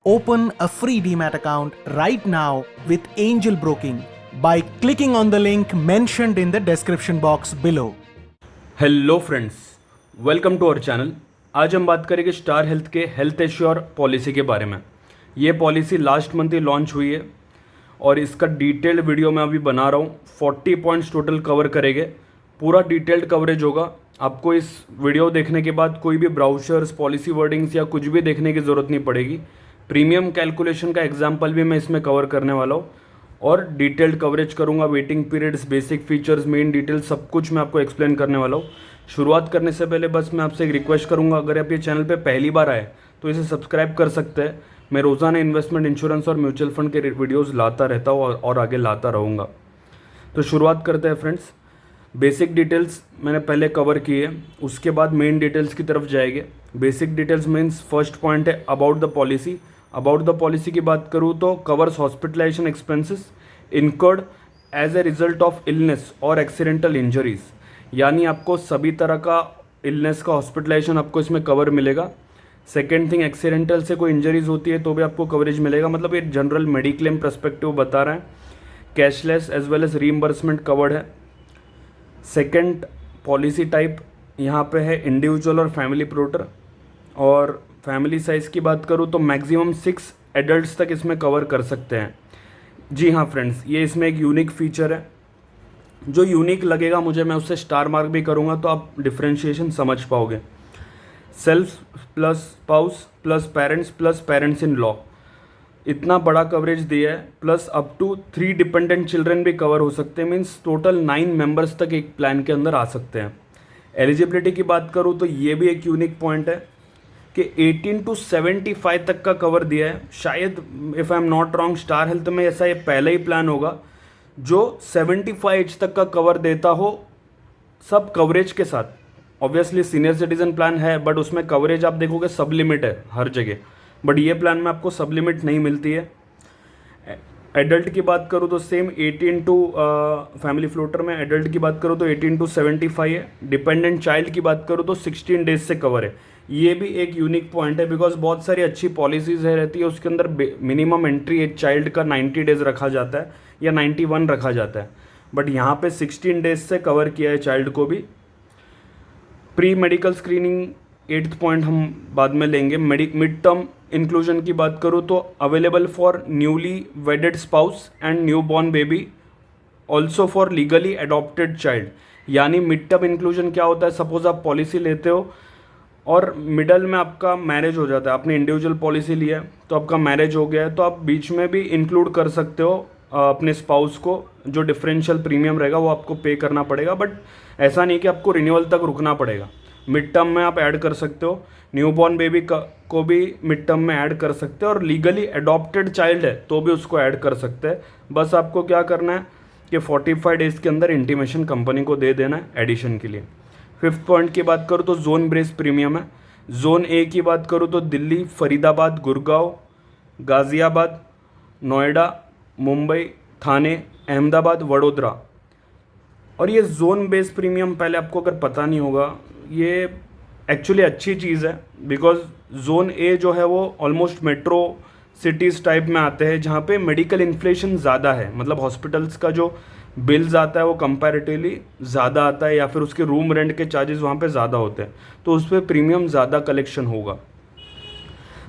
Open a free Demat account right now with Angel Broking by clicking on the link mentioned in the description box below. Hello friends, welcome to our channel. आज हम बात करेंगे star health के health assure policy के बारे में। ये policy last month ही लॉन्च हुई है और इसका डिटेल्ड वीडियो मैं अभी बना रहा हूँ। 40 पॉइंट्स टोटल कवर करेंगे, पूरा डिटेल्ड कवरेज होगा। आपको इस वीडियो देखने के बाद कोई भी ब्राउचर्स, पॉलिसी वर्डिंग्स या कुछ भी देखने की ज़रूरत नहीं पड़ेगी। प्रीमियम कैलकुलेशन का एग्जाम्पल भी मैं इसमें कवर करने वाला हूँ और डिटेल्ड कवरेज करूंगा। Waiting periods, basic features, main details सब कुछ मैं आपको एक्सप्लेन करने वाला हूँ। शुरुआत करने से पहले बस मैं आपसे एक रिक्वेस्ट करूंगा, अगर आप ये चैनल पे पहली बार आए तो इसे सब्सक्राइब कर सकते हैं। मैं रोज़ाना इन्वेस्टमेंट, इंश्योरेंस और म्यूचुअल फंड के वीडियोज़ लाता रहता हूँ और आगे लाता रहूँगा। तो शुरुआत करते हैं फ्रेंड्स। बेसिक डिटेल्स मैंने पहले कवर की है, उसके बाद मेन डिटेल्स की तरफ जाएंगे। Basic details means first point है about the policy. About the policy की बात करूँ तो covers hospitalisation expenses incurred as a result of illness or accidental injuries, यानी आपको सभी तरह का इलनेस का हॉस्पिटलाइजेशन आपको इसमें कवर मिलेगा। सेकेंड थिंग, एक्सीडेंटल से कोई इंजरीज होती है तो भी आपको कवरेज मिलेगा, मतलब ये जनरल मेडिक्लेम पर्सपेक्टिव बता रहे हैं। Cashless as well as reimbursement covered है। सेकेंड पॉलिसी टाइप यहाँ पे है इंडिविजुअल और फैमिली प्रोटर। और फैमिली साइज़ की बात करूँ तो मैक्सिमम 6 एडल्ट्स तक इसमें कवर कर सकते हैं। जी हाँ फ्रेंड्स, ये इसमें एक यूनिक फीचर है। जो यूनिक लगेगा मुझे, मैं उससे स्टार मार्क भी करूँगा तो आप डिफ्रेंशिएशन समझ पाओगे। Self plus spouse plus parents in law, इतना बड़ा कवरेज दिया है। Plus up to 3 dependent children भी कवर हो सकते हैं, मीन्स टोटल 9 मेंबर्स तक एक प्लान के अंदर आ सकते हैं। एलिजिबिलिटी की बात करूँ तो ये भी एक यूनिक पॉइंट है कि 18 to 75 तक का कवर दिया है। शायद if I am not wrong, star health में ऐसा ये पहला ही प्लान होगा जो 75 एज तक का कवर देता हो, सब कवरेज के साथ। ऑब्वियसली सीनियर सिटीजन प्लान है बट उसमें कवरेज आप देखोगे सब लिमिट है हर जगह, बट ये प्लान में आपको सब लिमिट नहीं मिलती है। एडल्ट की बात करूँ तो सेम 18 टू फैमिली फ्लोटर में एडल्ट की बात करूँ तो 18 to 75 है। डिपेंडेंट चाइल्ड की बात करूँ तो 16 डेज से कवर है। ये भी एक यूनिक पॉइंट है बिकॉज बहुत सारी अच्छी पॉलिसीज़ है रहती है, उसके अंदर मिनिमम एंट्री एक चाइल्ड का 90 डेज रखा जाता है या 91 रखा जाता है, बट यहाँ पे 16 डेज से कवर किया है चाइल्ड को भी। Pre medical screening 8th point हम बाद में लेंगे। मिड टर्म इंक्लूजन की बात करूँ तो available for newly वेडेड spouse and new born baby, also for legally adopted child. यानी मिड टर्म इंक्लूजन क्या होता है, सपोज आप पॉलिसी लेते हो और मिडल में आपका मैरिज हो जाता है, आपने इंडिविजुअल पॉलिसी लिया है तो आपका मैरिज हो गया है, तो आप बीच में भी इंक्लूड कर सकते हो अपने स्पाउस को। जो डिफरेंशियल प्रीमियम रहेगा वो आपको पे करना पड़ेगा, बट ऐसा नहीं कि आपको रिन्यूअल तक रुकना पड़ेगा। मिड टर्म में आप ऐड कर सकते हो, न्यूबॉर्न बेबी को भी मिड टर्म में ऐड कर सकते हो, और लीगली अडॉप्टेड चाइल्ड है तो भी उसको ऐड कर सकते हैं। बस आपको क्या करना है कि 45 डेज़ के अंदर इंटीमेशन कंपनी को दे देना है एडिशन के लिए। 5th पॉइंट की बात करूँ तो जोन बेस्ड प्रीमियम है। जोन ए की बात करूँ तो दिल्ली, फरीदाबाद, गुड़गांव, गाज़ियाबाद, नोएडा, मुंबई, थाने, अहमदाबाद, वडोदरा। और ये जोन बेस्ड प्रीमियम पहले आपको अगर पता नहीं होगा, ये एक्चुअली अच्छी चीज़ है बिकॉज जोन ए जो है वो ऑलमोस्ट मेट्रो सिटीज़ टाइप में आते हैं जहाँ पे मेडिकल इन्फ्लेशन ज़्यादा है, मतलब हॉस्पिटल्स का जो बिल्स आता है वो कंपैरेटिवली ज़्यादा आता है, या फिर उसके रूम रेंट के चार्जेस वहाँ पे ज़्यादा होते हैं, तो उस पर प्रीमियम ज़्यादा कलेक्शन होगा।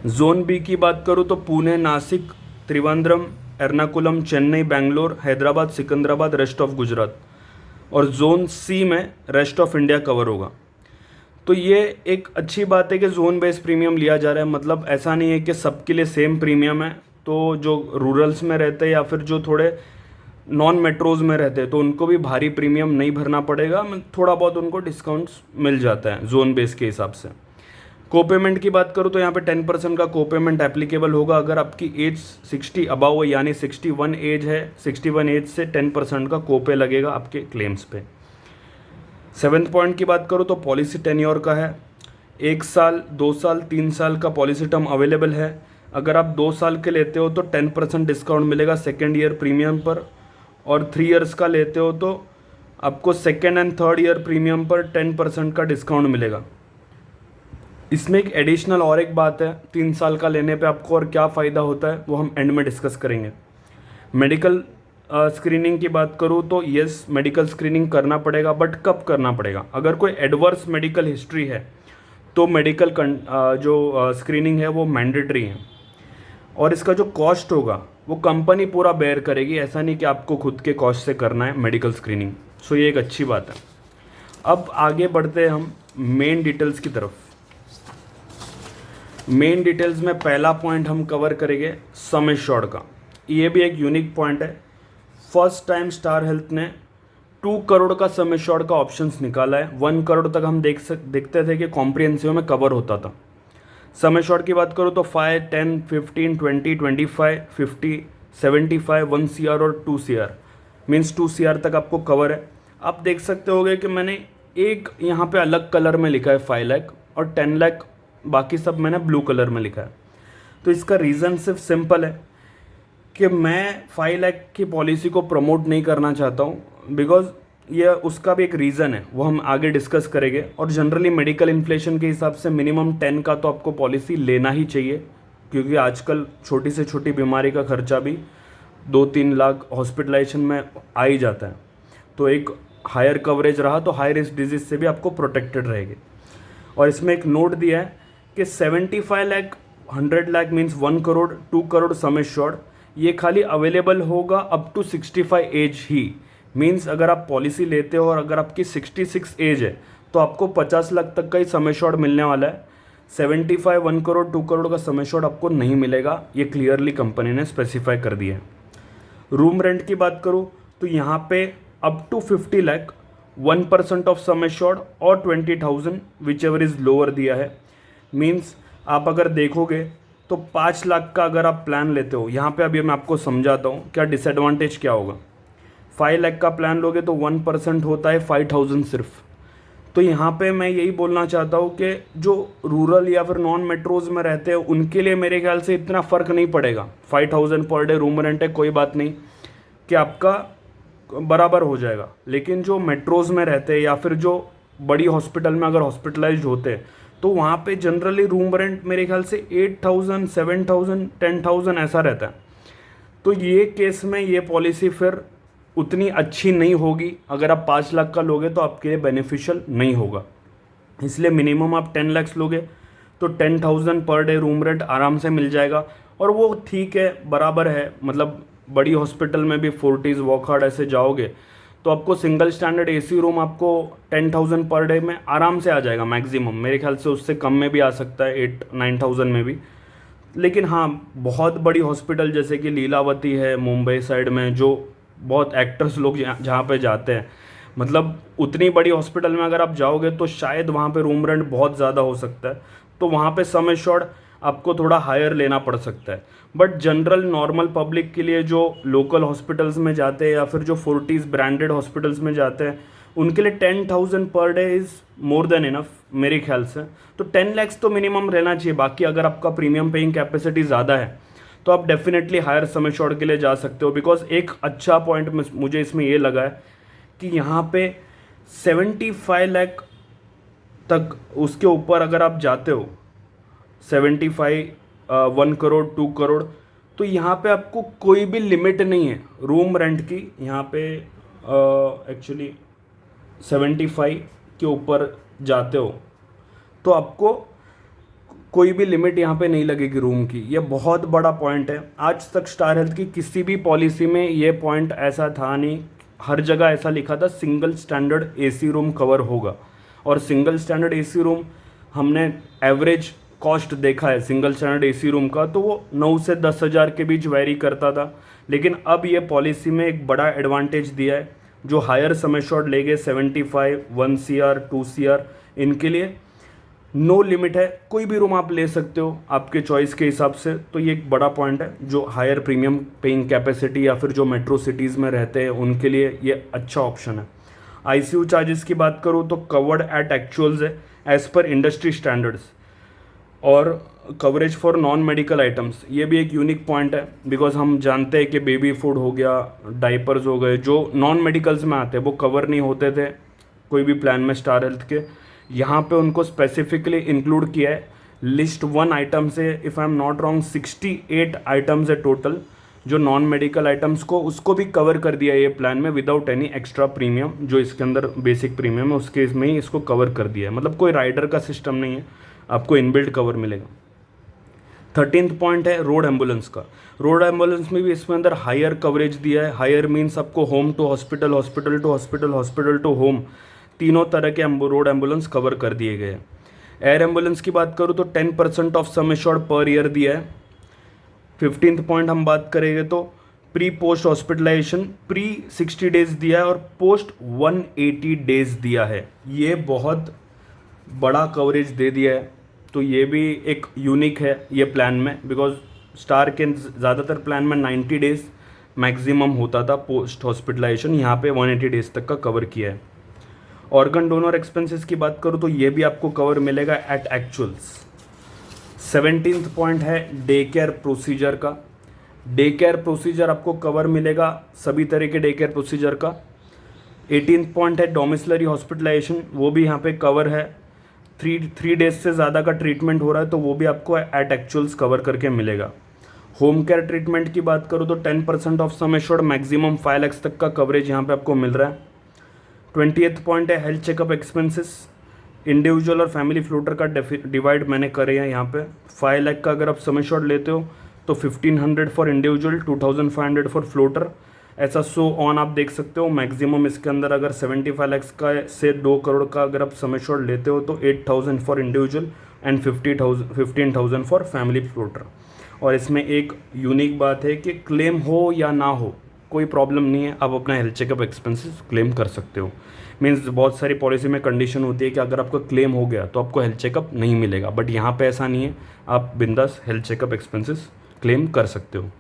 जोन बी की बात करूँ तो पुणे, नासिक, त्रिवेंद्रम, एर्नाकुलम, चेन्नई, बेंगलोर, हैदराबाद, सिकंदराबाद, रेस्ट ऑफ गुजरात। और जोन सी में रेस्ट ऑफ इंडिया कवर होगा। तो ये एक अच्छी बात है कि जोन बेस्ड प्रीमियम लिया जा रहा है, मतलब ऐसा नहीं है कि सबके लिए सेम प्रीमियम है। तो जो रूरल्स में रहते हैं या फिर जो थोड़े नॉन मेट्रोज़ में रहते हैं तो उनको भी भारी प्रीमियम नहीं भरना पड़ेगा, थोड़ा बहुत उनको डिस्काउंट्स मिल जाता है जोन बेस के हिसाब से। कोपेमेंट की बात करूँ तो यहाँ पे 10% का कोपेमेंट एप्लीकेबल होगा अगर आपकी एज 60 अबाव है, यानी 61 एज है। 61 एज से 10% का कोपे लगेगा आपके क्लेम्स पे। 7th पॉइंट की बात करूँ तो पॉलिसी टेन्योर का है। 1 साल, 2 साल, 3 साल का पॉलिसी टर्म अवेलेबल है। अगर आप 2 साल के लेते हो तो 10% डिस्काउंट मिलेगा सेकेंड ईयर प्रीमियम पर, और 3 इयर्स का लेते हो तो आपको second and third year premium पर 10% का डिस्काउंट मिलेगा। इसमें एक एडिशनल और एक बात है, 3 साल का लेने पे आपको और क्या फ़ायदा होता है वो हम एंड में डिस्कस करेंगे। मेडिकल स्क्रीनिंग की बात करूँ तो यस, मेडिकल स्क्रीनिंग करना पड़ेगा, बट कब करना पड़ेगा? अगर कोई एडवर्स मेडिकल हिस्ट्री है तो मेडिकल जो स्क्रीनिंग है वो मैंडेटरी है, और इसका जो कॉस्ट होगा वो कंपनी पूरा बेयर करेगी, ऐसा नहीं कि आपको खुद के कॉस्ट से करना है मेडिकल स्क्रीनिंग। सो ये एक अच्छी बात है। अब आगे बढ़ते हैं हम मेन डिटेल्स की तरफ। मेन डिटेल्स में पहला पॉइंट हम कवर करेंगे सम एश्योर्ड का। ये भी एक यूनिक पॉइंट है। फर्स्ट टाइम स्टार हेल्थ ने 2 करोड़ का सम एश्योर्ड का ऑप्शंस निकाला है। 1 करोड़ तक हम देखते थे कि कॉम्प्रिहेंसिव में कवर होता था। सम एश्योर्ड की बात करूँ तो 5, 10, 15, 20, 25, 50, 75, 1 CR और 2 CR, मीन्स 2 CR तक आपको कवर है। आप देख सकते होगे कि मैंने एक यहाँ पे अलग कलर में लिखा है 5 लाख, और 10 लाख बाकी सब मैंने ब्लू कलर में लिखा है। तो इसका रीज़न सिर्फ सिंपल है कि मैं 5 लाख की पॉलिसी को प्रमोट नहीं करना चाहता हूँ, बिकॉज ये उसका भी एक रीज़न है, वो हम आगे डिस्कस करेंगे। और जनरली मेडिकल इन्फ्लेशन के हिसाब से मिनिमम 10 का तो आपको पॉलिसी लेना ही चाहिए, क्योंकि आजकल छोटी से छोटी बीमारी का खर्चा भी 2-3 लाख हॉस्पिटलाइजेशन में आ ही जाता है। तो एक हायर कवरेज रहा तो हाई रिस्क डिजीज से भी आपको प्रोटेक्टेड रहेगी। और इसमें एक नोट दिया है कि 75 lakh, 100 lakh means 1 crore, 2 crore sum assured, ये खाली अवेलेबल होगा अप टू 65 एज ही। मीन्स अगर आप पॉलिसी लेते हो और अगर आपकी 66 एज है तो आपको 50 लाख तक का ही सम एश्योर्ड मिलने वाला है। 75, 1 करोड़, 2 करोड़ का सम एश्योर्ड आपको नहीं मिलेगा, ये क्लियरली कंपनी ने स्पेसिफाई कर दिया है। रूम रेंट की बात करूँ तो यहाँ पे up to 50 lakh 1% of sum assured और 20,000 विच एवर इज़ लोअर दिया है। मीन्स आप अगर देखोगे तो 5 लाख का अगर आप प्लान लेते हो, यहाँ पे अभी मैं आपको समझाता हूँ क्या डिसएडवांटेज क्या होगा। 5 लाख का प्लान लोगे तो 1% होता है 5,000 सिर्फ। तो यहाँ पे मैं यही बोलना चाहता हूँ कि जो रूरल या फिर नॉन मेट्रोज़ में रहते हैं उनके लिए मेरे ख्याल से इतना फ़र्क नहीं पड़ेगा। 5,000 पर डे रूम रेंट है, कोई बात नहीं कि आपका बराबर हो जाएगा। लेकिन जो मेट्रोज़ में रहते हैं या फिर जो बड़ी हॉस्पिटल में अगर हॉस्पिटलाइज होते हैं तो वहाँ पे जनरली रूम रेंट मेरे ख्याल से 8,000, 7,000, 10,000 ऐसा रहता है। तो ये केस में ये पॉलिसी फिर उतनी अच्छी नहीं होगी। अगर आप 5 लाख का लोगे तो आपके लिए बेनिफिशियल नहीं होगा, इसलिए मिनिमम आप 10 लाख लोगे तो 10,000 पर डे रूम रेंट आराम से मिल जाएगा। और वो ठीक है, बराबर है। मतलब बड़ी हॉस्पिटल में भी फोर्टिस, वॉकहार्ट ऐसे जाओगे तो आपको सिंगल स्टैंडर्ड एसी रूम आपको 10,000 पर डे में आराम से आ जाएगा मैक्सिमम। मेरे ख्याल से उससे कम में भी आ सकता है, 8-9,000 में भी। लेकिन हाँ, बहुत बड़ी हॉस्पिटल जैसे कि लीलावती है मुंबई साइड में, जो बहुत एक्टर्स लोग जहाँ पे जाते हैं, मतलब उतनी बड़ी हॉस्पिटल में अगर आप जाओगे तो शायद वहाँ पे रूम रेंट बहुत ज़्यादा हो सकता है। तो वहाँ पे सम एश्योर्ड आपको थोड़ा हायर लेना पड़ सकता है। बट जनरल नॉर्मल पब्लिक के लिए जो लोकल हॉस्पिटल्स में जाते हैं या फिर जो फोर्टिस ब्रांडेड हॉस्पिटल्स में जाते हैं उनके लिए 10,000 per day is more than enough मेरे ख्याल से। तो 10 लाख तो मिनिमम रहना चाहिए। बाकी अगर आपका प्रीमियम पेइंग कैपेसिटी ज़्यादा है तो आप डेफिनेटली हायर सम एश्योर्ड के लिए जा सकते हो। बिकॉज एक अच्छा पॉइंट मुझे इसमें ये लगा है कि यहाँ पे 75 लाख तक, उसके ऊपर अगर आप जाते हो 75, 1 करोड़, 2 करोड़, तो यहाँ पे आपको कोई भी लिमिट नहीं है रूम रेंट की। यहाँ पे एक्चुअली 75 के ऊपर जाते हो तो आपको कोई भी लिमिट यहाँ पे नहीं लगेगी रूम की। ये बहुत बड़ा पॉइंट है। आज तक स्टार हेल्थ की किसी भी पॉलिसी में ये पॉइंट ऐसा था नहीं। हर जगह ऐसा लिखा था single standard AC room cover होगा। और सिंगल स्टैंडर्ड एसी रूम हमने एवरेज कॉस्ट देखा है सिंगल स्टैंडर्ड एसी रूम का, तो वो 9 से 10 हज़ार के बीच वेरी करता था। लेकिन अब ये पॉलिसी में एक बड़ा एडवांटेज दिया है। जो हायर सम एश्योर्ड लेंगे 75, 1 CR, 2 CR, इनके लिए नो लिमिट है, कोई भी रूम आप ले सकते हो आपके चॉइस के हिसाब से। तो ये एक बड़ा पॉइंट है। जो हायर प्रीमियम पेइंग कैपेसिटी या फिर जो मेट्रो सिटीज़ में रहते हैं उनके लिए ये अच्छा ऑप्शन है। आईसीयू चार्जेस की बात करूँ तो कवर्ड एट एक्चुअल्स है एज़ पर इंडस्ट्री स्टैंडर्ड्स। और coverage for non medical items, ये भी एक यूनिक पॉइंट है। बिकॉज हम जानते हैं कि बेबी फूड हो गया, डाइपर्स हो गए, जो नॉन मेडिकल्स में आते हैं वो कवर नहीं होते थे कोई भी प्लान में स्टार हेल्थ के। यहाँ पे उनको स्पेसिफिकली इंक्लूड किया है लिस्ट 1 आइटम से, if I am not wrong 68 items है टोटल, जो नॉन मेडिकल आइटम्स को उसको भी कवर कर दिया है ये प्लान में विदाउट एनी एक्स्ट्रा प्रीमियम। जो इसके अंदर बेसिक प्रीमियम है उसके इसमें ही इसको कवर कर दिया है, मतलब कोई राइडर का सिस्टम नहीं है, आपको इनबिल्ट कवर मिलेगा। 13th पॉइंट है रोड एम्बुलेंस का। रोड एम्बुलेंस में भी इसमें अंदर हायर कवरेज दिया है। हायर मीन्स आपको home to hospital, hospital to hospital, hospital to home, तीनों तरह के रोड एम्बुलेंस कवर कर दिए गए हैं। एयर एम्बुलेंस की बात करूँ तो 10% of sum assured per year दिया है। 15th पॉइंट हम बात करेंगे तो pre post hospitalisation pre 60 days दिया है और पोस्ट 180 डेज दिया है। ये बहुत बड़ा कवरेज दे दिया है, तो ये भी एक यूनिक है ये प्लान में, बिकॉज स्टार के ज़्यादातर प्लान में 90 डेज मैक्सिमम होता था पोस्ट हॉस्पिटलाइजेशन, यहाँ पे 180 डेज तक का कवर किया है। ऑर्गन डोनर एक्सपेंसेस की बात करूँ तो ये भी आपको कवर मिलेगा एट एक्चुअल्स। 17th पॉइंट है डे केयर प्रोसीजर का। डे केयर प्रोसीजर आपको कवर मिलेगा सभी तरह के डे केयर प्रोसीजर का। 18th पॉइंट है डोमिसलरी हॉस्पिटलाइजेशन, वो भी यहाँ पे कवर है। 3 डेज से ज़्यादा का ट्रीटमेंट हो रहा है तो वो भी आपको एट एक्चुअल्स कवर करके मिलेगा। होम केयर ट्रीटमेंट की बात करूँ तो 10% of sum assured maximum 5 lakh तक का कवरेज यहाँ पे आपको मिल रहा है। 20th पॉइंट है हेल्थ चेकअप एक्सपेंसेस। इंडिविजुअल और फैमिली फ्लोटर का डिवाइड मैंने करे हैं यहाँ पे। 5 लाख का अगर आप सम एश्योर्ड लेते हो तो 1500 फॉर इंडिविजुअल, 2500 फॉर फ्लोटर, ऐसा सो ऑन आप देख सकते हो। मैक्सिमम इसके अंदर अगर 75 लाख का से 2 करोड़ का अगर आप सम एश्योर्ड लेते हो तो 8000 for individual and 15,000 for family floater. और इसमें एक यूनिक बात है कि क्लेम हो या ना हो कोई प्रॉब्लम नहीं है, आप अपना हेल्थ चेकअप एक्सपेंसेस क्लेम कर सकते हो। मीन्स बहुत सारी पॉलिसी में कंडीशन होती है कि अगर आपका क्लेम हो गया तो आपको हेल्थ चेकअप नहीं मिलेगा, बट यहाँ पे ऐसा नहीं है, आप बिंदास हेल्थ चेकअप एक्सपेंसेस क्लेम कर सकते हो।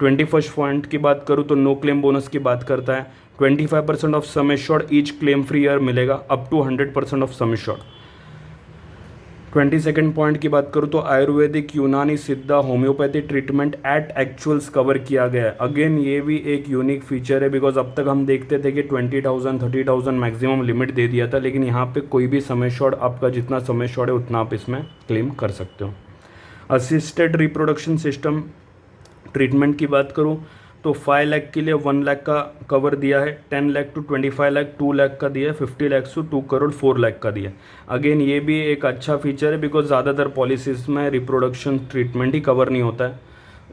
21st पॉइंट की बात करूँ तो नो क्लेम बोनस की बात करता है। 25% of sum assured each claim free year मिलेगा up to 100% of sum assured. 22nd point की बात करूँ तो Ayurvedic, Unani, Siddha, homeopathy treatment at actuals cover किया गया है। अगेन ये भी एक यूनिक फीचर है, बिकॉज अब तक हम देखते थे कि 20,000 30,000 मैक्सिमम लिमिट दे दिया था, लेकिन यहाँ पे कोई भी सम एश्योर्ड, आपका जितना सम एश्योर्ड है उतना आप इसमें क्लेम कर सकते हो। असिस्टेड रिप्रोडक्शन सिस्टम ट्रीटमेंट की बात करूँ तो 5 लाख के लिए 1 लाख का कवर दिया है, 10 लाख टू 25 लाख 2 लाख का दिया है, 50 लाख टू 2 करोड़ 4 लाख का दिया है। अगेन ये भी एक अच्छा फीचर है, बिकॉज ज़्यादातर पॉलिसीज़ में रिप्रोडक्शन ट्रीटमेंट ही कवर नहीं होता है,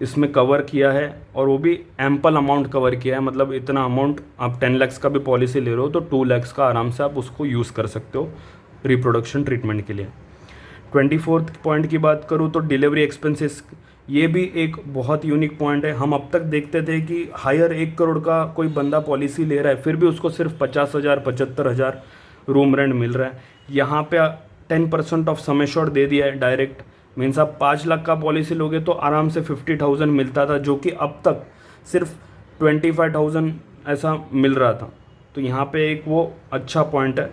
इसमें कवर किया है और वो भी एम्पल अमाउंट कवर किया है। मतलब इतना अमाउंट, आप 10 लाख का भी पॉलिसी ले रहे हो तो 2 लाख का आराम से आप उसको यूज़ कर सकते हो रिप्रोडक्शन ट्रीटमेंट के लिए। 24th पॉइंट की बात करूँ तो डिलीवरी एक्सपेंसेस, ये भी एक बहुत यूनिक पॉइंट है। हम अब तक देखते थे कि हायर 1 करोड़ का कोई बंदा पॉलिसी ले रहा है फिर भी उसको सिर्फ 50,000 75,000 रूम रेंट मिल रहा है। यहाँ पे 10% ऑफ सम एश्योर्ड दे दिया है डायरेक्ट। मीन्स आप 5 लाख का पॉलिसी लोगे तो आराम से 50,000 मिलता था, जो कि अब तक सिर्फ 25,000 ऐसा मिल रहा था। तो यहाँ पे एक वो अच्छा पॉइंट है।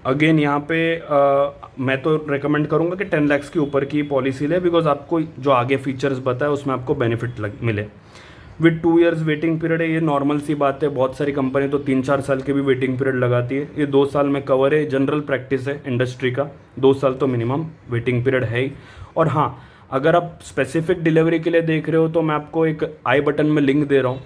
अगेन यहाँ पे मैं तो रेकमेंड करूँगा कि 10 लाख के ऊपर की पॉलिसी ले, बिकॉज आपको जो आगे फीचर्स बताए उसमें आपको बेनिफिट मिले। विद 2 इयर्स वेटिंग पीरियड है, ये नॉर्मल सी बात है। बहुत सारी कंपनी तो 3-4 साल के भी वेटिंग पीरियड लगाती है, ये 2 साल में कवर है। जनरल प्रैक्टिस है इंडस्ट्री का, 2 साल तो मिनिमम वेटिंग पीरियड है ही। और हाँ, अगर आप स्पेसिफिक डिलीवरी के लिए देख रहे हो तो मैं आपको एक आई बटन में लिंक दे रहा हूँ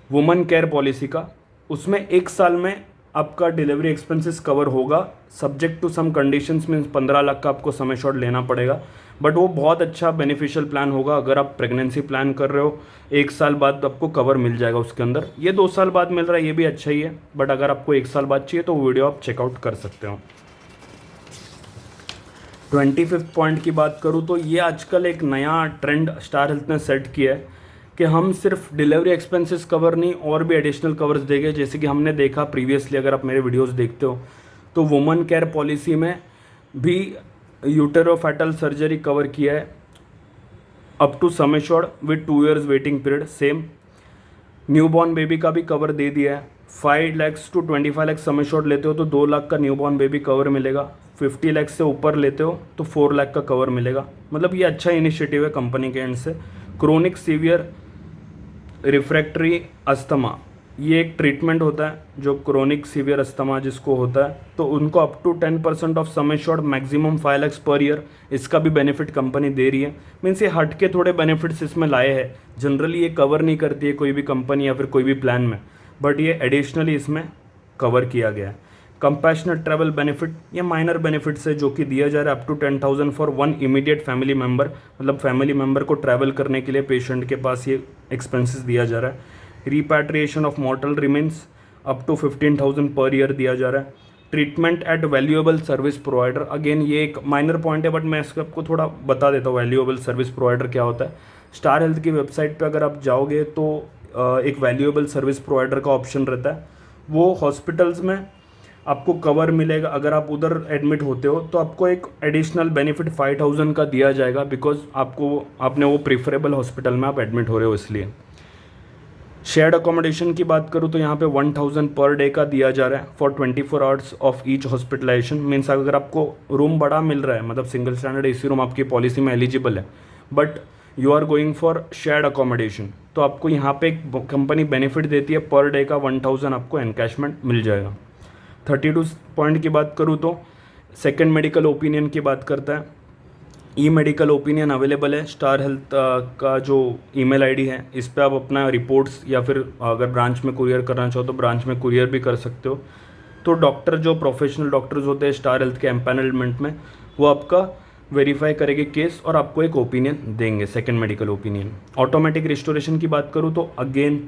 वुमन केयर पॉलिसी का। उसमें 1 साल में आपका डिलीवरी एक्सपेंसेस कवर होगा, subject to some conditions. Means 15 lakh का आपको सम एश्योर्ड लेना पड़ेगा, बट वो बहुत अच्छा बेनिफिशियल प्लान होगा। अगर आप प्रेगनेंसी प्लान कर रहे हो 1 साल बाद आपको कवर मिल जाएगा उसके अंदर। ये 2 साल बाद मिल रहा है, ये भी अच्छा ही है, बट अगर आपको 1 साल बाद चाहिए तो वो वीडियो आप चेकआउट कर सकते हो। 25th पॉइंट की बात करूँ तो ये आजकल एक नया ट्रेंड स्टार हेल्थ ने सेट किया है कि हम सिर्फ डिलीवरी एक्सपेंसेस कवर नहीं और भी एडिशनल कवर्स देंगे। जैसे कि हमने देखा प्रीवियसली, अगर आप मेरे वीडियोस देखते हो तो वुमन केयर पॉलिसी में भी यूटेरोफेटल सर्जरी कवर किया है up to sum assured with 2 years waiting period. Same newborn baby का भी कवर दे दिया है। 5 lakh to 25 lakh sum assured लेते हो तो 2 लाख का न्यूबॉर्न बेबी कवर मिलेगा। 50 लाख से ऊपर लेते हो तो 4 लाख का कवर मिलेगा। मतलब ये अच्छा इनिशिएटिव है कंपनी के एंड से। क्रोनिक सीवियर रिफ्रैक्टरी अस्थमा, ये एक ट्रीटमेंट होता है जो क्रोनिक सीवियर अस्थमा जिसको होता है, तो उनको up to 10% of sum assured maximum 5 lakhs per year, इसका भी बेनिफिट कंपनी दे रही है। मीन्स ये हट के थोड़े बेनिफिट्स इसमें लाए हैं, जनरली ये कवर नहीं करती है कोई भी कंपनी या फिर कोई भी प्लान में, बट ये एडिशनली इसमें कवर किया गया है। कंपैशनेट ट्रैवल बेनिफिट, ये माइनर बेनिफिट्स है जो कि दिया जा रहा है up to 10,000 for one immediate family member, मतलब फैमिली मेम्बर को ट्रैवल करने के लिए पेशेंट के पास ये एक्सपेंसेस दिया जा रहा है। Repatriation of mortal remains up to 15,000 पर ईयर दिया जा रहा है। Treatment at valuable service provider, again ये एक माइनर पॉइंट है बट मैं इसको आपको थोड़ा बता देता हूँ वैल्यूएबल सर्विस प्रोवाइडर क्या होता है। स्टार हेल्थ की वेबसाइट पे अगर आप जाओगे तो एक वैल्यूएबल सर्विस प्रोवाइडर का ऑप्शन रहता है, वो हॉस्पिटल्स में आपको कवर मिलेगा। अगर आप उधर एडमिट होते हो तो आपको एक एडिशनल बेनिफिट 5,000 का दिया जाएगा, बिकॉज आपने वो प्रीफरेबल हॉस्पिटल में आप एडमिट हो रहे हो इसलिए। शेयर्ड अकोमोडेशन की बात करूँ तो यहाँ पे 1,000 पर डे का दिया जा रहा है for 24 hours of each hospitalisation. Means अगर आपको रूम बड़ा मिल रहा है, मतलब सिंगल स्टैंडर्ड एसी रूम आपकी पॉलिसी में एलिजिबल है, but you are going for shared accommodation, तो आपको यहाँ पे एक कंपनी बेनिफिट देती है, पर डे का 1,000 आपको एनकैशमेंट मिल जाएगा। 32 पॉइंट की बात करूँ तो सेकेंड मेडिकल ओपिनियन की बात करता है। ई मेडिकल ओपिनियन अवेलेबल है, स्टार हेल्थ का जो ईमेल आईडी है इस पर आप अपना रिपोर्ट्स या फिर अगर ब्रांच में कुरियर करना चाहो तो ब्रांच में कुरियर भी कर सकते हो। तो डॉक्टर जो प्रोफेशनल डॉक्टर्स होते हैं स्टार हेल्थ के एम्पैनलमेंट में, वो आपका वेरीफाई करेंगे केस और आपको एक ओपिनियन देंगे, second medical opinion. Automatic restoration की बात करूँ तो अगेन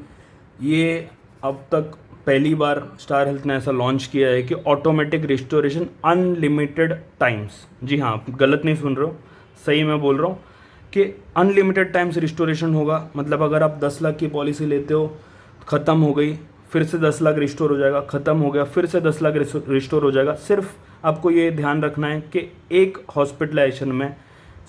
ये अब तक पहली बार स्टार हेल्थ ने ऐसा लॉन्च किया है कि ऑटोमेटिक रिस्टोरेशन अनलिमिटेड टाइम्स। जी हाँ, आप गलत नहीं सुन रहे हो, सही मैं बोल रहा हूँ कि अनलिमिटेड टाइम्स रिस्टोरेशन होगा। मतलब अगर आप 10 लाख की पॉलिसी लेते हो, ख़त्म हो गई, फिर से 10 लाख रिस्टोर हो जाएगा, ख़त्म हो गया, फिर से 10 लाख रिस्टोर हो जाएगा। सिर्फ आपको ये ध्यान रखना है कि एक हॉस्पिटलाइजेशन में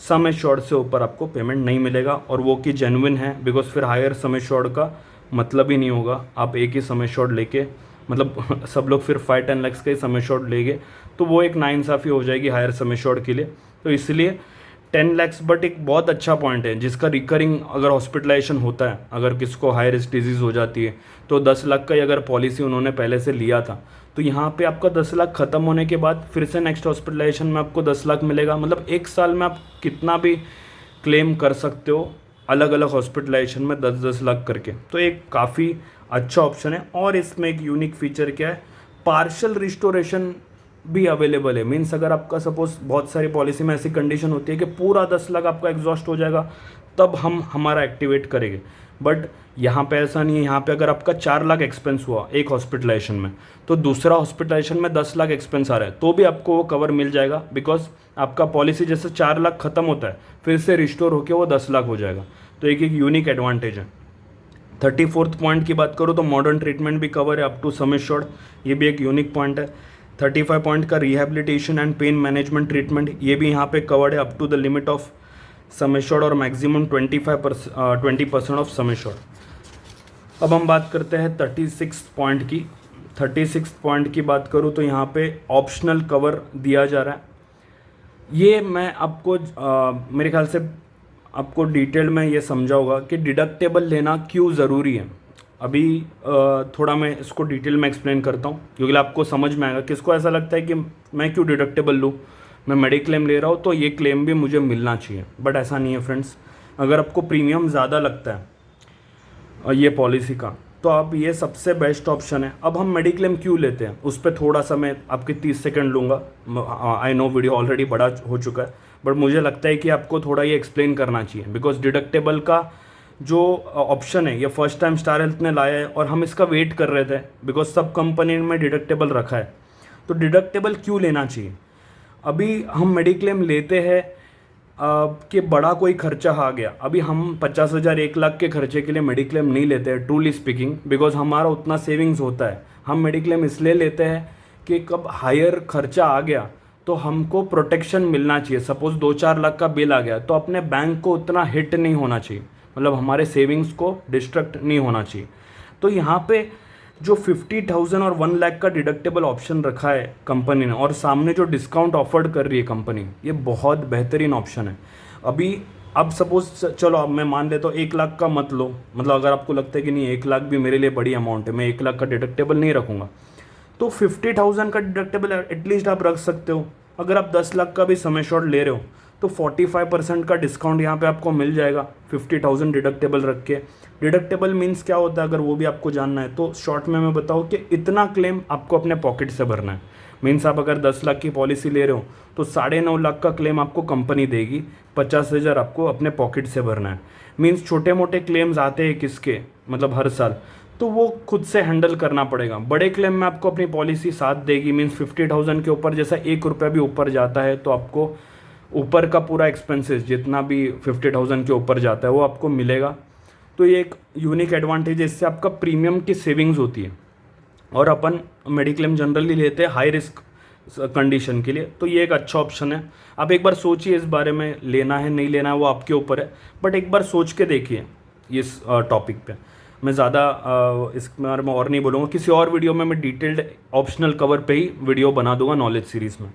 सम एश्योर्ड से ऊपर आपको पेमेंट नहीं मिलेगा, और वो कि जेन्युइन है, बिकॉज फिर हायर सम एश्योर्ड का मतलब ही नहीं होगा। आप एक ही सम एश्योर्ड लेके, मतलब सब लोग फिर 5-10 लाख का ही सम एश्योर्ड लेंगे, तो वो एक नाइंसाफ़ी हो जाएगी हायर सम एश्योर्ड के लिए। तो इसलिए 10 lakhs बट एक बहुत अच्छा पॉइंट है जिसका रिकरिंग अगर हॉस्पिटलाइजेशन होता है, अगर किसको हाई रिस्क डिजीज़ हो जाती है, तो 10 लाख का ही अगर पॉलिसी उन्होंने पहले से लिया था, तो यहाँ पे आपका 10 लाख ख़त्म होने के बाद फिर से नेक्स्ट हॉस्पिटलाइजेशन में आपको 10 लाख मिलेगा। मतलब एक साल में आप कितना भी क्लेम कर सकते हो अलग अलग हॉस्पिटलाइजेशन में 10-10 लाख करके। तो एक काफ़ी अच्छा ऑप्शन है। और इसमें एक यूनिक फीचर क्या है, पार्शल रिस्टोरेशन भी अवेलेबल है। मीन्स अगर आपका सपोज बहुत सारी पॉलिसी में ऐसी कंडीशन होती है कि पूरा 10 लाख आपका एग्जॉस्ट हो जाएगा, तब हम हमारा एक्टिवेट करेंगे, बट यहाँ पे ऐसा नहीं है। यहाँ पे अगर आपका 4 लाख एक्सपेंस हुआ एक हॉस्पिटलाइजेशन में, तो दूसरा हॉस्पिटलाइजेशन में 10 लाख एक्सपेंस आ रहा है, तो भी आपको वो कवर मिल जाएगा, बिकॉज आपका पॉलिसी जैसे 4 लाख ख़त्म होता है फिर से रिस्टोर होकर वो 10 लाख हो जाएगा। तो एक यूनिक एडवांटेज है। 34th पॉइंट की बात करूँ तो मॉडर्न ट्रीटमेंट भी कवर है अप टू सम एश्योर्ड, ये भी एक यूनिक पॉइंट है। 35 पॉइंट का rehabilitation and pain management treatment, ये भी यहाँ पे कवर्ड है up to the limit of sum assured और मैक्सिमम 20% ऑफ सम एश्योर्ड। अब हम बात करते हैं 36 पॉइंट की। 36 पॉइंट की बात करूँ तो यहाँ पे ऑप्शनल कवर दिया जा रहा है। ये मैं आपको मेरे ख्याल से आपको डिटेल में ये समझाऊंगा कि डिडक्टेबल लेना क्यों ज़रूरी है। अभी थोड़ा मैं इसको डिटेल में एक्सप्लेन करता हूँ, क्योंकि आपको समझ में आएगा। किसको ऐसा लगता है कि मैं क्यों डिडक्टेबल लूँ, मैं मेडिक्लेम ले रहा हूँ तो ये क्लेम भी मुझे मिलना चाहिए, बट ऐसा नहीं है फ्रेंड्स। अगर आपको प्रीमियम ज़्यादा लगता है ये पॉलिसी का, तो आप ये सबसे बेस्ट ऑप्शन है। अब हम मेडिक्लेम क्यों लेते हैं उस पर थोड़ा सा मैं आपके 30 सेकंड लूँगा। आई नो वीडियो ऑलरेडी बड़ा हो चुका है, बट मुझे लगता है कि आपको थोड़ा ये एक्सप्लेन करना चाहिए, बिकॉज डिडक्टेबल का जो ऑप्शन है ये फर्स्ट टाइम स्टार हेल्थ ने लाया है, और हम इसका वेट कर रहे थे बिकॉज सब कंपनी में डिडक्टेबल रखा है। तो डिडक्टेबल क्यों लेना चाहिए? अभी हम मेडिक्लेम लेते हैं कि बड़ा कोई खर्चा आ गया, अभी हम 50,000 1 लाख के खर्चे के लिए मेडिक्लेम नहीं लेते हैं, ट्रूली स्पीकिंग, बिकॉज हमारा उतना सेविंग्स होता है। हम मेडिक्लेम इसलिए लेते हैं कि कब हायर खर्चा आ गया तो हमको प्रोटेक्शन मिलना चाहिए। सपोज 2-4 लाख का बिल आ गया तो अपने बैंक को उतना हिट नहीं होना चाहिए, मतलब हमारे सेविंग्स को डिस्ट्रक्ट नहीं होना चाहिए। तो यहाँ पे जो 50,000 और 1 लाख का डिडक्टेबल ऑप्शन रखा है कंपनी ने, और सामने जो डिस्काउंट ऑफर्ड कर रही है कंपनी, ये बहुत बेहतरीन ऑप्शन है। अभी अब सपोज चलो अब मैं मान लेता हूँ 1 लाख का मत लो, मतलब अगर आपको लगता है कि नहीं 1 लाख भी मेरे लिए बड़ी अमाउंट है, मैं 1 लाख का डिडक्टेबल नहीं रखूँगा, तो 50,000 का डिडक्टेबल एटलीस्ट आप रख सकते हो। अगर आप 10 लाख का भी समय शॉर्ट ले रहे हो तो 45% का डिस्काउंट यहाँ पे आपको मिल जाएगा 50,000 डिडक्टेबल रख के। डिडक्टेबल मीन्स क्या होता है अगर वो भी आपको जानना है तो शॉर्ट में मैं बताऊँ कि इतना क्लेम आपको अपने पॉकेट से भरना है। मीन्स आप अगर 10 लाख की पॉलिसी ले रहे हो तो 9.5 लाख का क्लेम आपको कंपनी देगी, 50,000 आपको अपने पॉकेट से भरना है। मीन्स छोटे मोटे क्लेम्स आते हैं किसके, मतलब हर साल, तो वो खुद से हैंडल करना पड़ेगा। बड़े क्लेम में आपको अपनी पॉलिसी साथ देगी। मीन्स 50,000 के ऊपर जैसा 1 रुपया भी ऊपर जाता है तो आपको ऊपर का पूरा एक्सपेंसेस जितना भी 50,000 के ऊपर जाता है वो आपको मिलेगा। तो ये एक यूनिक एडवांटेज है, इससे आपका प्रीमियम की सेविंग्स होती है। और अपन मेडिक्लेम जनरली लेते हैं हाई रिस्क कंडीशन के लिए, तो ये एक अच्छा ऑप्शन है। आप एक बार सोचिए इस बारे में, लेना है नहीं लेना है वो आपके ऊपर है, बट एक बार सोच के देखिए इस टॉपिक पे। मैं ज़्यादा इस बारे में और नहीं बोलूँगा, किसी और वीडियो में मैं डिटेल्ड ऑप्शनल कवर पे ही वीडियो बना दूंगा नॉलेज सीरीज़ में।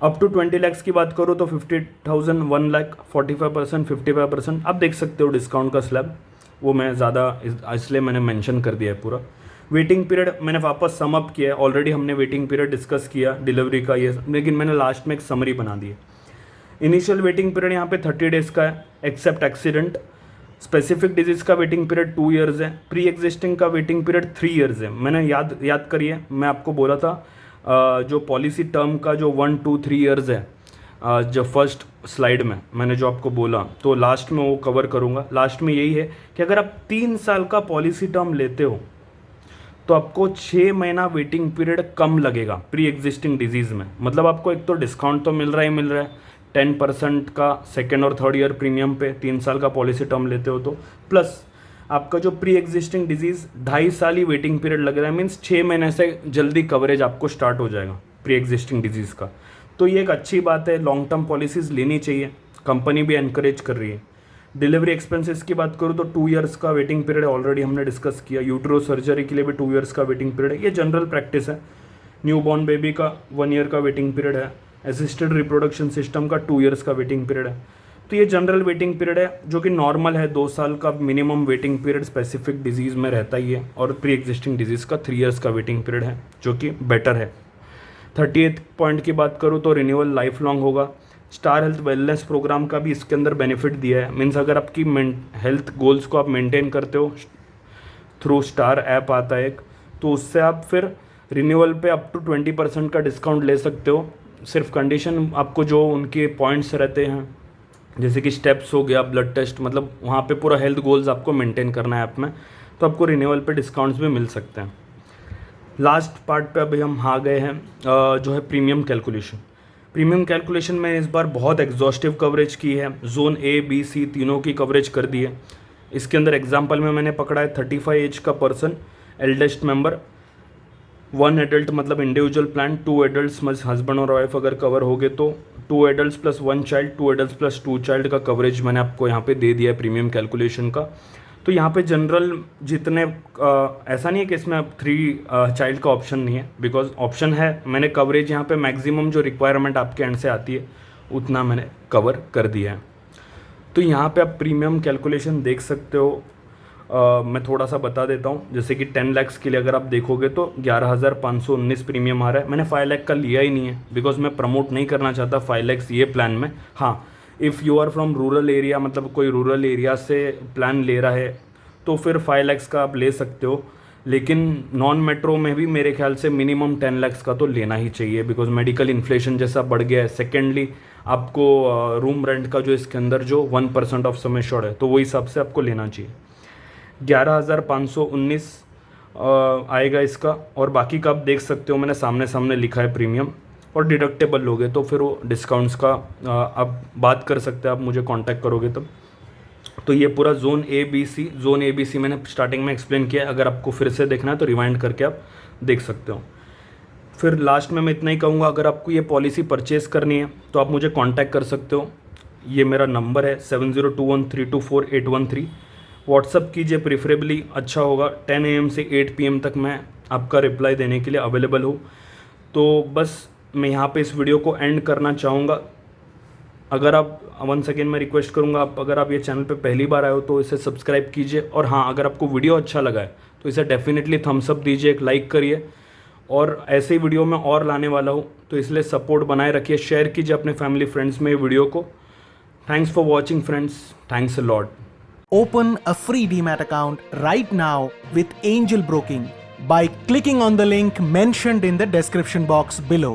अप टू 20 लैक्स की बात करूँ तो 50,000, 1 लाख, 45%, 55%। आप देख सकते हो डिस्काउंट का स्लैब, वो मैं ज़्यादा इसलिए मैंने मेंशन कर दिया है पूरा। वेटिंग पीरियड मैंने वापस सम अप किया है, ऑलरेडी हमने वेटिंग पीरियड डिस्कस किया डिलीवरी का ये, लेकिन मैंने लास्ट में एक समरी बना दी है। इनिशियल वेटिंग पीरियड यहाँ पे 30 डेज़ का है एक्सेप्ट एक्सीडेंट। स्पेसिफिक डिजीज़ का वेटिंग पीरियड 2 ईयर्स है। प्री एग्जिस्टिंग का वेटिंग पीरियड 3 ईयर्स है। मैंने याद करिए, मैं आपको बोला था जो पॉलिसी टर्म का जो 1, 2, 3 ईयर्स है, जो फर्स्ट स्लाइड में मैंने जो आपको बोला, तो लास्ट में वो कवर करूँगा। लास्ट में यही है कि अगर आप 3 साल का पॉलिसी टर्म लेते हो तो आपको 6 महीना वेटिंग पीरियड कम लगेगा प्री एग्जिस्टिंग डिजीज़ में। मतलब आपको एक तो डिस्काउंट तो मिल रहा है 10% का सेकेंड और थर्ड ईयर प्रीमियम पे 3 साल का पॉलिसी टर्म लेते हो तो, प्लस आपका जो प्री एग्जिस्टिंग डिजीज़ 2.5 साल ही वेटिंग पीरियड लग रहा है। मीन्स 6 महीने से जल्दी कवरेज आपको स्टार्ट हो जाएगा प्री एग्जिस्टिंग डिजीज़ का। तो ये एक अच्छी बात है, लॉन्ग टर्म पॉलिसीज़ लेनी चाहिए, कंपनी भी एनकरेज कर रही है। डिलीवरी एक्सपेंसेस की बात करूँ तो 2 ईयर्स का वेटिंग पीरियड ऑलरेडी हमने डिस्कस किया। यूट्रो सर्जरी के लिए भी 2 ईयर्स का वेटिंग पीरियड है, ये जनरल प्रैक्टिस है। न्यू बॉर्न बेबी का 1 ईयर का वेटिंग पीरियड है। असिस्टेड रिप्रोडक्शन सिस्टम का 2 ईयर्स का वेटिंग पीरियड है। तो ये जनरल वेटिंग पीरियड है जो कि नॉर्मल है। 2 साल का minimum waiting period specific disease में रहता ही है, और प्री एग्जिस्टिंग डिजीज़ का 3 ईयर्स का वेटिंग पीरियड है जो कि बेटर है। 38 पॉइंट की बात करूँ तो रिन्यूअल लाइफ लॉन्ग होगा। स्टार हेल्थ वेलनेस प्रोग्राम का भी इसके अंदर बेनिफिट दिया है। मीन्स अगर आपकी हेल्थ गोल्स को आप मेंटेन करते हो थ्रू स्टार ऐप आता है एक, तो उससे आप फिर रिन्यूअल पे अप टू 20% का डिस्काउंट ले सकते हो। सिर्फ कंडीशन आपको जो उनके पॉइंट्स रहते हैं, जैसे कि स्टेप्स हो गया, ब्लड टेस्ट, मतलब वहाँ पे पूरा हेल्थ गोल्स आपको मेंटेन करना है ऐप में, तो आपको रिन्यूअल पे डिस्काउंट्स भी मिल सकते हैं। लास्ट पार्ट पे अभी हम आ गए हैं जो है प्रीमियम कैलकुलेशन। प्रीमियम कैलकुलेशन में इस बार बहुत एग्जॉस्टिव कवरेज की है, जोन ए बी सी तीनों की कवरेज कर दी है। इसके अंदर एग्जांपल में मैंने पकड़ा है 35 एज का पर्सन, एल्डेस्ट मेंबर, 1 एडल्ट मतलब इंडिविजुअल प्लान, 2 एडल्ट्स मतलब हस्बैंड और वाइफ अगर कवर हो गए तो 2 adults plus 1 child, 2 adults plus 2 child का कवरेज मैंने आपको यहाँ पे दे दिया है प्रीमियम कैलकुलेशन का। तो यहाँ पे जनरल जितने ऐसा नहीं है कि इसमें अब 3 चाइल्ड का ऑप्शन नहीं है, बिकॉज ऑप्शन है। मैंने कवरेज यहाँ पे मैक्सिमम जो रिक्वायरमेंट आपके एंड से आती है उतना मैंने कवर कर दिया है। तो यहाँ पे आप प्रीमियम कैलकुलेशन देख सकते हो। मैं थोड़ा सा बता देता हूँ, जैसे कि 10 लाख के लिए अगर आप देखोगे तो 11,519 प्रीमियम आ रहा है। मैंने 5 लाख का लिया ही नहीं है बिकॉज मैं प्रमोट नहीं करना चाहता 5 लाख ये प्लान में। हाँ, if you are from rural area, मतलब कोई रूरल एरिया से प्लान ले रहा है तो फिर 5 लाख का आप ले सकते हो, लेकिन नॉन मेट्रो में भी मेरे ख्याल से मिनिमम 10 लाख का तो लेना ही चाहिए, बिकॉज मेडिकल इन्फ्लेशन जैसा बढ़ गया है। सेकेंडली आपको रूम रेंट का जो इसके अंदर जो 1% ऑफ सम एश्योर्ड है, तो वो हिसाब से आपको लेना चाहिए। 11,519 आएगा इसका, और बाकी का आप देख सकते हो मैंने सामने सामने लिखा है प्रीमियम। और डिडक्टेबल लोगे तो फिर वो डिस्काउंट्स का आप बात कर सकते हैं, आप मुझे कांटेक्ट करोगे तब। तो ये पूरा जोन ए बी सी मैंने स्टार्टिंग में एक्सप्लेन किया है। अगर आपको फिर से देखना है तो रिवाइंड करके आप देख सकते हो। फिर लास्ट में मैं इतना ही कहूँगा, अगर आपको ये पॉलिसी परचेज़ करनी है तो आप मुझे कांटेक्ट कर सकते हो। ये मेरा नंबर है 7021324813। व्हाट्सअप कीजिए प्रिफरेबली, अच्छा होगा। 10 AM से 8 PM तक मैं आपका रिप्लाई देने के लिए अवेलेबल हूँ। तो बस मैं यहाँ पे इस वीडियो को एंड करना चाहूँगा। अगर आप वन सेकेंड मैं रिक्वेस्ट करूँगा, आप अगर आप ये चैनल पे पहली बार आए हो तो इसे सब्सक्राइब कीजिए, और हाँ, अगर आपको वीडियो अच्छा लगा है तो इसे डेफिनेटली थम्स अप दीजिए, एक लाइक करिए, और ऐसे ही वीडियो मैं और लाने वाला हूँ, तो इसलिए सपोर्ट बनाए रखिए, शेयर कीजिए अपने फैमिली फ्रेंड्स में ये वीडियो को। Thanks for watching friends, thanks a lot. Open a free Demat account right now with Angel Broking by clicking on the link mentioned in the description box below.